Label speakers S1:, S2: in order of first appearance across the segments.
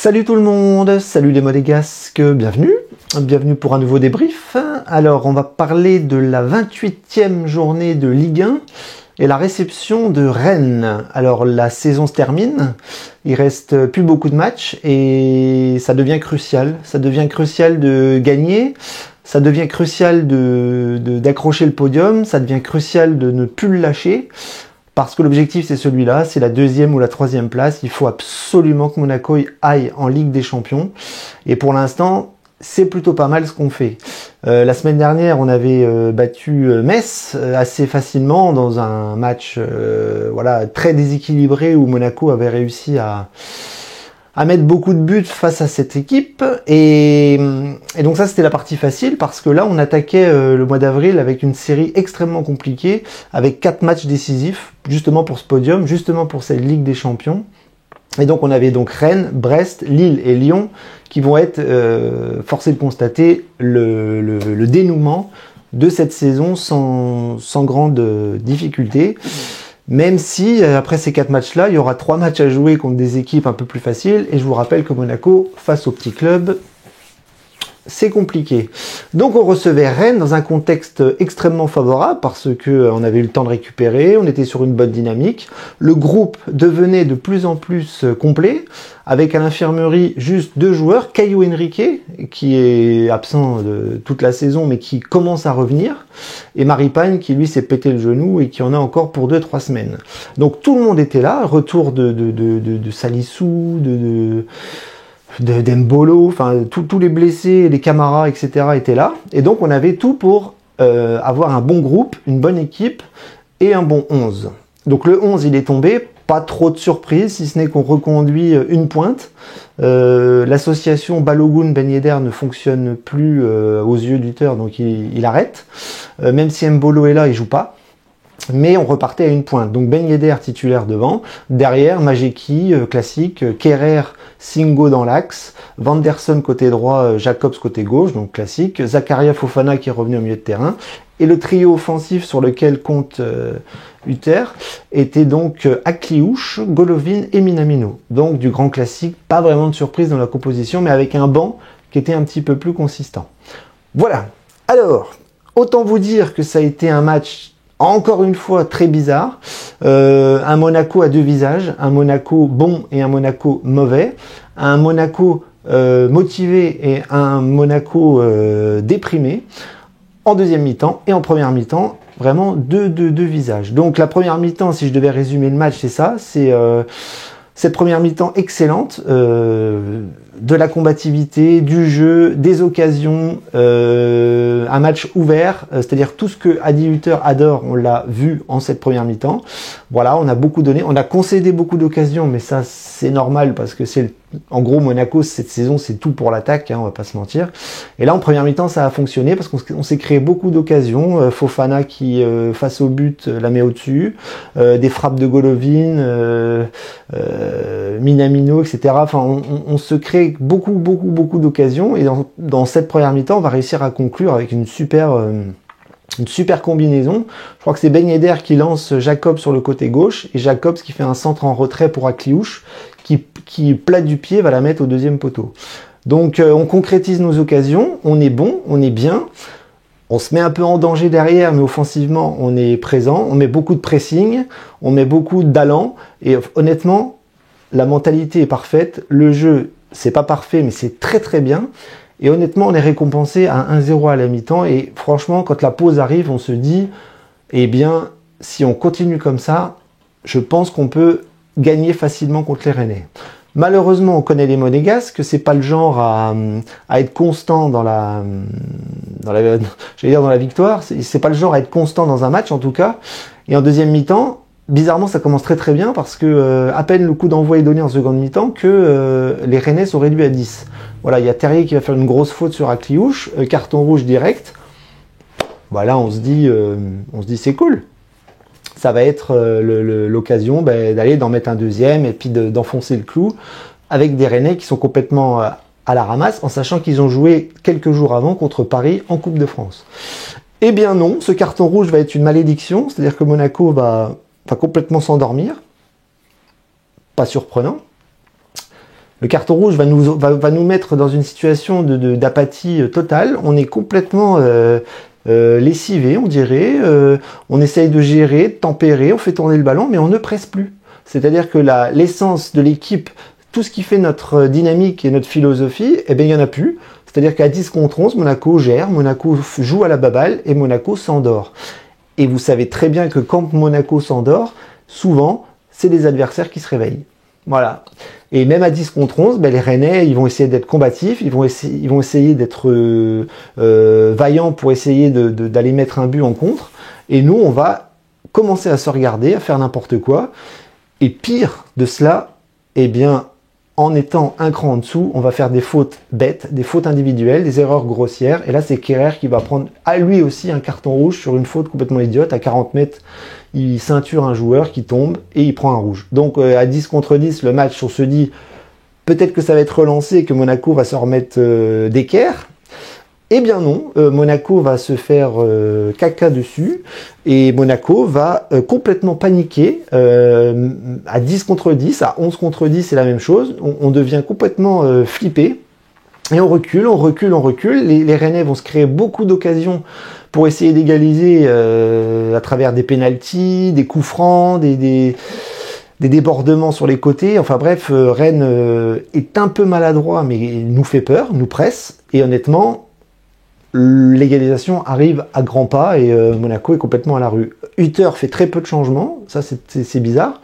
S1: Salut tout le monde, salut les monégasques, bienvenue pour un nouveau débrief. Alors on va parler de la 28e journée de Ligue 1 et la réception de Rennes. Alors la saison se termine, il reste plus beaucoup de matchs et ça devient crucial de gagner, ça devient crucial d'accrocher le podium, ça devient crucial de ne plus le lâcher. Parce que l'objectif c'est celui-là, c'est la 2e ou la 3e place. Il faut absolument que Monaco aille en Ligue des Champions. Et pour l'instant, c'est plutôt pas mal ce qu'on fait. La semaine dernière, on avait battu Metz assez facilement dans un match très déséquilibré où Monaco avait réussi à mettre beaucoup de buts face à cette équipe. Et donc ça, c'était la partie facile parce que là, on attaquait le mois d'avril avec une série extrêmement compliquée, avec 4 matchs décisifs, justement pour ce podium, justement pour cette Ligue des Champions. Et donc, on avait donc Rennes, Brest, Lille et Lyon qui vont être, forcés de constater, le dénouement de cette saison sans grande difficulté. Même si, après ces 4 matchs-là, il y aura 3 matchs à jouer contre des équipes un peu plus faciles. Et je vous rappelle que Monaco, face aux petits clubs, c'est compliqué. Donc on recevait Rennes dans un contexte extrêmement favorable parce qu'on avait eu le temps de récupérer, on était sur une bonne dynamique. Le groupe devenait de plus en plus complet, avec à l'infirmerie juste 2 joueurs, Caio Henrique, qui est absent de toute la saison mais qui commence à revenir, et Maripane qui lui s'est pété le genou et qui en a encore pour 2-3 semaines. Donc tout le monde était là, retour de Salissou, d'Embolo, enfin tous les blessés, les Camara, etc. étaient là. Et donc on avait tout pour avoir un bon groupe, une bonne équipe et un bon 11. Donc le 11 il est tombé, pas trop de surprise, si ce n'est qu'on reconduit une pointe. L'association Balogun-Ben Yedder ne fonctionne plus aux yeux du tuteur, donc il arrête. Même si Mbolo est là, il joue pas. Mais on repartait à une pointe. Donc Ben Yedder titulaire devant, derrière Majeki classique, Kerrer, Singo dans l'axe, Vanderson côté droit, Jacobs côté gauche, donc classique, Zakaria Fofana qui est revenu au milieu de terrain, et le trio offensif sur lequel compte Hutter était donc Akliouche, Golovin et Minamino. Donc du grand classique, pas vraiment de surprise dans la composition, mais avec un banc qui était un petit peu plus consistant. Voilà. Alors, autant vous dire que ça a été un match encore une fois très bizarre, un Monaco à 2 visages, un Monaco bon et un Monaco mauvais, un Monaco motivé et un Monaco déprimé, en deuxième mi-temps et en première mi-temps, vraiment deux visages. Donc la première mi-temps, si je devais résumer le match, c'est ça, c'est cette première mi-temps excellente, de la combativité, du jeu, des occasions, un match ouvert, c'est-à-dire tout ce que Adi Hutter adore, on l'a vu en cette première mi-temps. Voilà, on a beaucoup donné, on a concédé beaucoup d'occasions, mais ça c'est normal parce que c'est en gros Monaco cette saison c'est tout pour l'attaque, hein, on va pas se mentir. Et là en première mi-temps ça a fonctionné parce qu'on s'est créé beaucoup d'occasions. Fofana qui face au but la met au-dessus, des frappes de Golovin, Minamino, etc. Enfin on se crée beaucoup d'occasions et dans cette première mi-temps on va réussir à conclure avec une super combinaison. Je crois que c'est Ben Yedder qui lance Jacobs sur le côté gauche et Jacobs qui fait un centre en retrait pour Akliouche qui plate du pied va la mettre au 2e poteau. Donc on concrétise nos occasions, on est bon, on est bien. On se met un peu en danger derrière, mais offensivement on est présent, on met beaucoup de pressing, on met beaucoup d'allant et honnêtement la mentalité est parfaite, le jeu c'est pas parfait mais c'est très bien. Et honnêtement, on est récompensé à 1-0 à la mi-temps. Et franchement, quand la pause arrive, on se dit, eh bien, si on continue comme ça, je pense qu'on peut gagner facilement contre les Rennais. Malheureusement, on connaît les Monégasques, c'est pas le genre à être constant dans la victoire. C'est pas le genre à être constant dans un match, en tout cas. Et en deuxième mi-temps, bizarrement, ça commence très bien parce que à peine le coup d'envoi est donné en seconde mi-temps que les Rennais sont réduits à 10. Voilà, il y a Terrier qui va faire une grosse faute sur Akliouche, carton rouge direct. Voilà, on se dit c'est cool. Ça va être l'occasion d'aller d'en mettre un deuxième et puis d'enfoncer le clou avec des Rennais qui sont complètement à la ramasse en sachant qu'ils ont joué quelques jours avant contre Paris en Coupe de France. Eh bien non, ce carton rouge va être une malédiction, c'est-à-dire que Monaco va complètement s'endormir. Pas surprenant. Le carton rouge va nous mettre dans une situation d'apathie totale. On est complètement lessivé, on dirait. On essaye de gérer, de tempérer, on fait tourner le ballon, mais on ne presse plus. C'est-à-dire que l'essence de l'équipe, tout ce qui fait notre dynamique et notre philosophie, eh bien, il n'y en a plus. C'est-à-dire qu'à 10 contre 11, Monaco gère, Monaco joue à la baballe et Monaco s'endort. Et vous savez très bien que quand Monaco s'endort, souvent, c'est des adversaires qui se réveillent. Voilà. Et même à 10 contre 11, ben les Rennais, ils vont essayer d'être combatifs, ils vont essayer d'être vaillants pour essayer d'aller mettre un but en contre. Et nous, on va commencer à se regarder, à faire n'importe quoi. Et pire de cela, eh bien, en étant un cran en dessous, on va faire des fautes bêtes, des fautes individuelles, des erreurs grossières. Et là, c'est Kerrer qui va prendre à lui aussi un carton rouge sur une faute complètement idiote. À 40 mètres, il ceinture un joueur qui tombe et il prend un rouge. Donc à 10 contre 10, le match, on se dit peut-être que ça va être relancé et que Monaco va se remettre d'équerre. Eh bien non, Monaco va se faire caca dessus et Monaco va complètement paniquer. À 10 contre 10, à 11 contre 10, c'est la même chose. On devient complètement flippé et on recule, on recule, on recule. Les Rennais vont se créer beaucoup d'occasions pour essayer d'égaliser à travers des pénaltys, des coups francs, des débordements sur les côtés. Enfin bref, Rennes est un peu maladroit mais nous fait peur, nous presse et honnêtement, l'égalisation arrive à grands pas et Monaco est complètement à la rue. Hutter fait très peu de changements, ça c'est bizarre,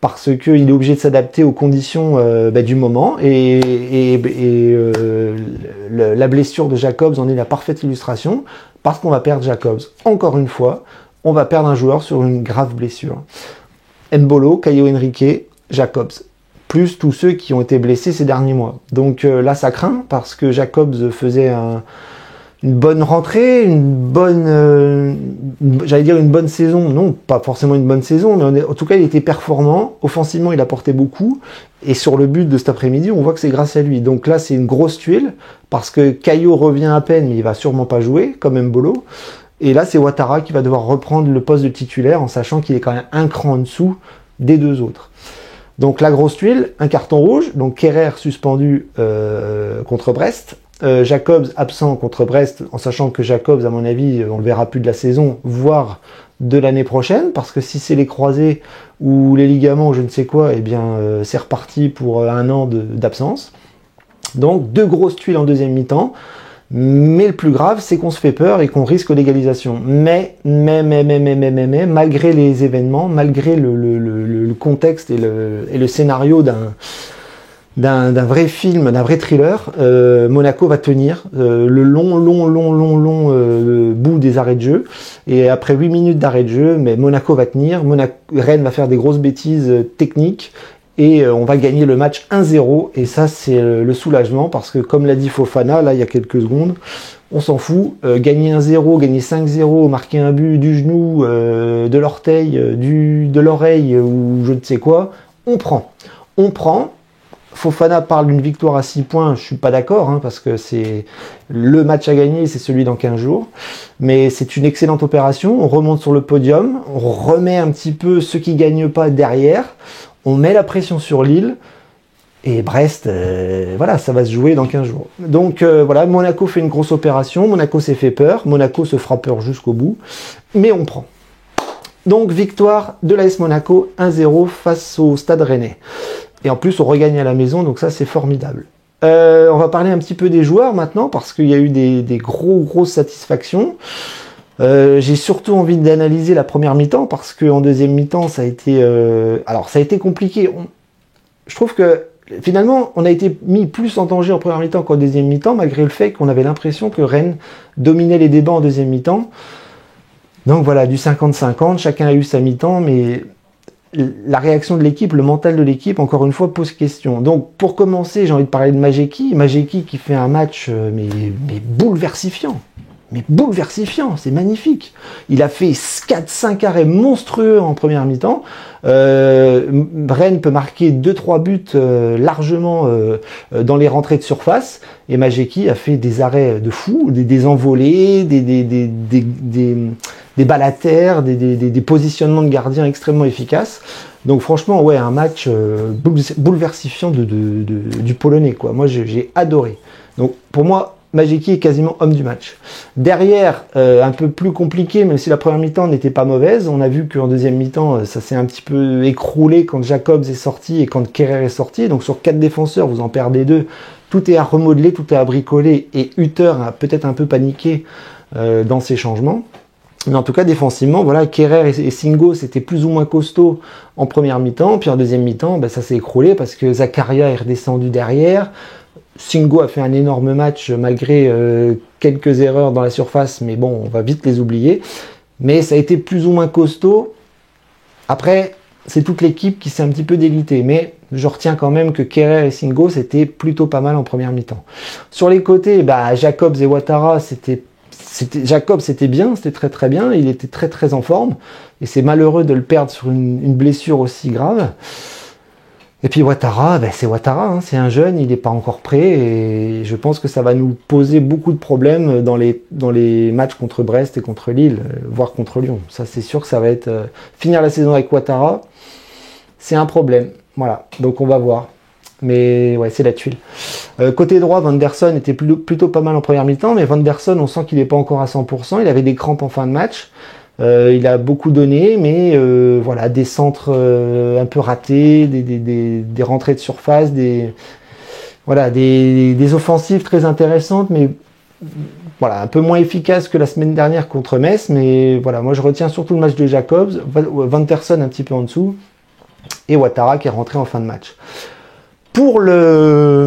S1: parce qu'il est obligé de s'adapter aux conditions du moment et la blessure de Jacobs en est la parfaite illustration, parce qu'on va perdre Jacobs. Encore une fois, on va perdre un joueur sur une grave blessure. Mbolo, Caio Henrique, Jacobs, plus tous ceux qui ont été blessés ces derniers mois. Donc là ça craint, parce que Jacobs faisait une bonne rentrée, j'allais dire une bonne saison, non, pas forcément une bonne saison, mais en tout cas il était performant, offensivement il apportait beaucoup, et sur le but de cet après-midi, on voit que c'est grâce à lui. Donc là c'est une grosse tuile, parce que Caio revient à peine, mais il va sûrement pas jouer, comme Mbolo, et là c'est Ouattara qui va devoir reprendre le poste de titulaire, en sachant qu'il est quand même un cran en dessous des deux autres. Donc la grosse tuile, un carton rouge, donc Kerrer suspendu contre Brest, Jacobs absent contre Brest, en sachant que Jacobs, à mon avis, on le verra plus de la saison, voire de l'année prochaine, parce que si c'est les croisés ou les ligaments ou je ne sais quoi, eh bien c'est reparti pour un an d'absence. Donc deux grosses tuiles en deuxième mi-temps, mais le plus grave, c'est qu'on se fait peur et qu'on risque l'égalisation. Mais, malgré les événements, malgré le contexte et le scénario d'un vrai film, d'un vrai thriller, Monaco va tenir le long bout des arrêts de jeu, et après 8 minutes d'arrêt de jeu, mais Monaco va tenir, Rennes va faire des grosses bêtises techniques, et on va gagner le match 1-0, et ça c'est le soulagement, parce que comme l'a dit Fofana, là il y a quelques secondes, on s'en fout, gagner 1-0, gagner 5-0, marquer un but du genou, de l'orteil, de l'oreille, ou je ne sais quoi, on prend. Fofana parle d'une victoire à 6 points, je suis pas d'accord, hein, parce que c'est le match à gagner, c'est celui dans 15 jours. Mais c'est une excellente opération, on remonte sur le podium, on remet un petit peu ceux qui gagnent pas derrière, on met la pression sur Lille, et Brest, voilà, ça va se jouer dans 15 jours. Donc voilà, Monaco fait une grosse opération, Monaco s'est fait peur, Monaco se fera peur jusqu'au bout, mais on prend. Donc victoire de l'AS Monaco 1-0 face au Stade Rennais. Et en plus, on regagne à la maison, donc ça, c'est formidable. On va parler un petit peu des joueurs maintenant, parce qu'il y a eu des grosses satisfactions. J'ai surtout envie d'analyser la première mi-temps, parce qu'en deuxième mi-temps, ça a été... alors, ça a été compliqué. Je trouve que, finalement, on a été mis plus en danger en première mi-temps qu'en deuxième mi-temps, malgré le fait qu'on avait l'impression que Rennes dominait les débats en deuxième mi-temps. Donc voilà, du 50-50, chacun a eu sa mi-temps, mais... la réaction de l'équipe, le mental de l'équipe, encore une fois, pose question. Donc, pour commencer, j'ai envie de parler de Majeki. Majeki qui fait un match mais bouleversifiant. Mais bouleversifiant, c'est magnifique. Il a fait 4-5 arrêts monstrueux en première mi-temps. Rennes peut marquer 2-3 buts largement dans les rentrées de surface. Et Majeki a fait des arrêts de fou, des envolées, des balles à terre, des positionnements de gardiens extrêmement efficaces. Donc franchement, ouais, un match bouleversifiant du Polonais, quoi. Moi, j'ai adoré. Donc pour moi, Majecki est quasiment homme du match. Derrière, un peu plus compliqué, même si la première mi-temps n'était pas mauvaise. On a vu qu'en deuxième mi-temps, ça s'est un petit peu écroulé quand Jacobs est sorti et quand Kerrer est sorti. Donc sur 4 défenseurs, vous en perdez 2. Tout est à remodeler, tout est à bricoler. Et Hutter a peut-être un peu paniqué dans ses changements. Mais en tout cas, défensivement, voilà, Kerrer et Singo, c'était plus ou moins costaud en première mi-temps. Puis en deuxième mi-temps, ça s'est écroulé parce que Zakaria est redescendu derrière. Singo a fait un énorme match malgré quelques erreurs dans la surface, mais bon, on va vite les oublier. Mais ça a été plus ou moins costaud. Après, c'est toute l'équipe qui s'est un petit peu délitée, mais je retiens quand même que Kerrer et Singo, c'était plutôt pas mal en première mi-temps. Sur les côtés, Jacobs et Ouattara, Jacobs, c'était bien, c'était très très bien, il était très très en forme, et c'est malheureux de le perdre sur une blessure aussi grave. Et puis Ouattara, c'est Ouattara, hein, c'est un jeune, il n'est pas encore prêt, et je pense que ça va nous poser beaucoup de problèmes dans les matchs contre Brest et contre Lille, voire contre Lyon. Ça, c'est sûr que ça va être... finir la saison avec Ouattara, c'est un problème. Voilà, donc on va voir. Mais ouais, c'est la tuile. Côté droit, Vanderson était plutôt pas mal en première mi-temps, mais Vanderson, on sent qu'il n'est pas encore à 100%, il avait des crampes en fin de match. Il a beaucoup donné, mais voilà, des centres un peu ratés, des rentrées de surface, des offensives très intéressantes, mais voilà, un peu moins efficaces que la semaine dernière contre Metz. Mais voilà, moi je retiens surtout le match de Jacobs, Vanderson un petit peu en dessous, et Ouattara qui est rentré en fin de match. Pour le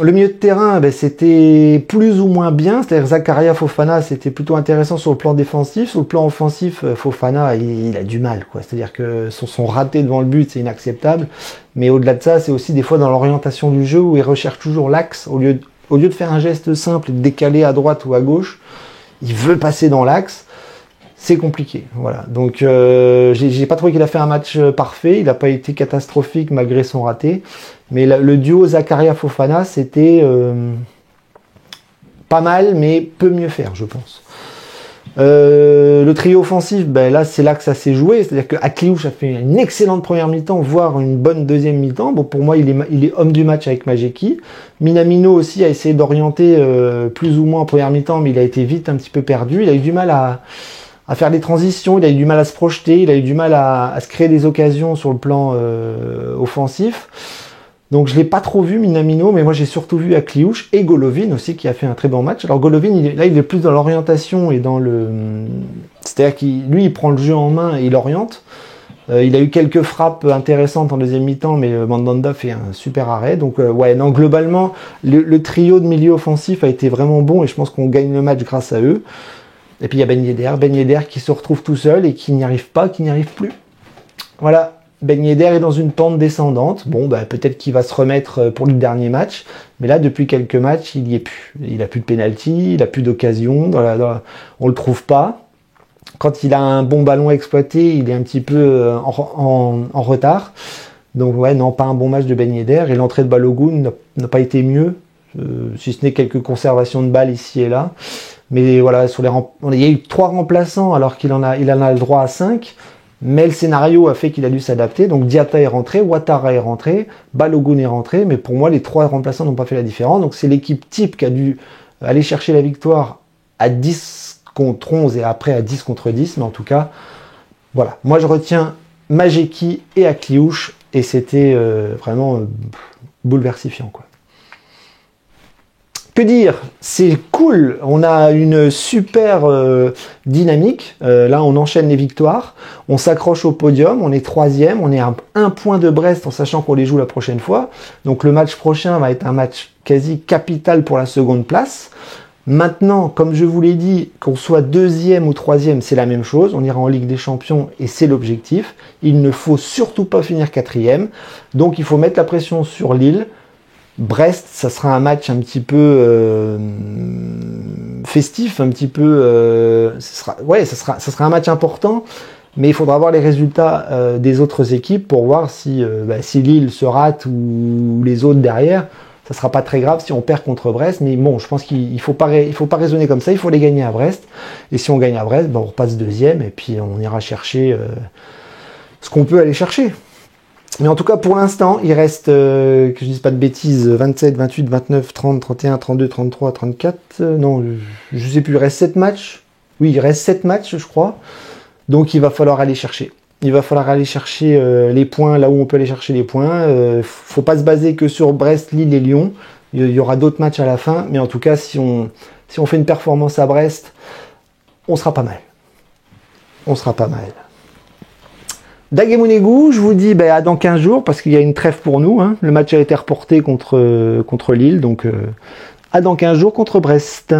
S1: milieu de terrain, c'était plus ou moins bien, c'est-à-dire Zakaria, Fofana, c'était plutôt intéressant sur le plan défensif. Sur le plan offensif, Fofana, il a du mal, quoi. C'est-à-dire que son raté devant le but, c'est inacceptable. Mais au-delà de ça, c'est aussi des fois dans l'orientation du jeu où il recherche toujours l'axe. Au lieu de faire un geste simple et de décaler à droite ou à gauche, il veut passer dans l'axe. C'est compliqué, voilà. Donc j'ai pas trouvé qu'il a fait un match parfait, il n'a pas été catastrophique malgré son raté, mais le duo Zakaria-Fofana, c'était pas mal, mais peut mieux faire, je pense. Le trio offensif, là c'est là que ça s'est joué, c'est-à-dire que Akliouche a fait une excellente première mi-temps, voire une bonne deuxième mi-temps. Bon, pour moi, il est homme du match avec Majecki. Minamino aussi a essayé d'orienter plus ou moins en première mi-temps, mais il a été vite un petit peu perdu. Il a eu du mal à faire des transitions, il a eu du mal à se projeter, il a eu du mal à se créer des occasions sur le plan offensif. Donc je ne l'ai pas trop vu Minamino, mais moi j'ai surtout vu Akliouche et Golovin aussi qui a fait un très bon match. Alors Golovin, il est plus dans l'orientation et dans le... C'est-à-dire qu'il prend le jeu en main et il oriente. Il a eu quelques frappes intéressantes en deuxième mi-temps, mais Mandanda fait un super arrêt. Donc ouais, non, globalement, le trio de milieu offensif a été vraiment bon et je pense qu'on gagne le match grâce à eux. Et puis il y a Ben Yedder qui se retrouve tout seul et qui n'y arrive pas, qui n'y arrive plus. Voilà, Ben Yedder est dans une pente descendante. Bon, peut-être qu'il va se remettre pour le dernier match, mais là, depuis quelques matchs, il n'y est plus. Il n'a plus de pénalty, il n'a plus d'occasion, on le trouve pas. Quand il a un bon ballon à exploiter, il est un petit peu en retard. Donc ouais, non, pas un bon match de Ben Yedder. Et l'entrée de Balogun n'a pas été mieux, si ce n'est quelques conservations de balles ici et là. Mais voilà, il y a eu 3 remplaçants alors qu'il en a le droit à 5. Mais le scénario a fait qu'il a dû s'adapter. Donc Diatta est rentré, Ouattara est rentré, Balogun est rentré. Mais pour moi, les 3 remplaçants n'ont pas fait la différence. Donc c'est l'équipe type qui a dû aller chercher la victoire à 10 contre 11 et après à 10 contre 10. Mais en tout cas, voilà. Moi, je retiens Majecki et Akliouche. Et c'était vraiment bouleversifiant, quoi. Que dire? C'est cool, on a une super dynamique, là on enchaîne les victoires, on s'accroche au podium, on est 3e, on est à 1 point de Brest en sachant qu'on les joue la prochaine fois, donc le match prochain va être un match quasi capital pour la seconde place. Maintenant, comme je vous l'ai dit, qu'on soit 2e ou 3e, c'est la même chose, on ira en Ligue des Champions et c'est l'objectif, il ne faut surtout pas finir 4e, donc il faut mettre la pression sur Lille. Brest, ça sera un match un petit peu festif, un petit peu... ça sera un match important, mais il faudra voir les résultats des autres équipes pour voir si Lille se rate ou les autres derrière. Ça sera pas très grave si on perd contre Brest, mais bon, je pense qu'il faut pas raisonner comme ça, il faut les gagner à Brest. Et si on gagne à Brest, on repasse 2e et puis on ira chercher ce qu'on peut aller chercher. Mais en tout cas, pour l'instant, il reste, que je dise pas de bêtises, 27, 28, 29, 30, 31, 32, 33, 34, non, je sais plus, il reste 7 matchs. Oui, il reste 7 matchs, je crois. Donc, il va falloir aller chercher. Il va falloir aller chercher les points là où on peut aller chercher les points. Faut pas se baser que sur Brest, Lille et Lyon. Il y aura d'autres matchs à la fin. Mais en tout cas, si on fait une performance à Brest, on sera pas mal. On sera pas mal. Dagemounégou, je vous dis à dans 15 jours, parce qu'il y a une trêve pour nous. Hein. Le match a été reporté contre Lille. Donc, à dans 15 jours contre Brest.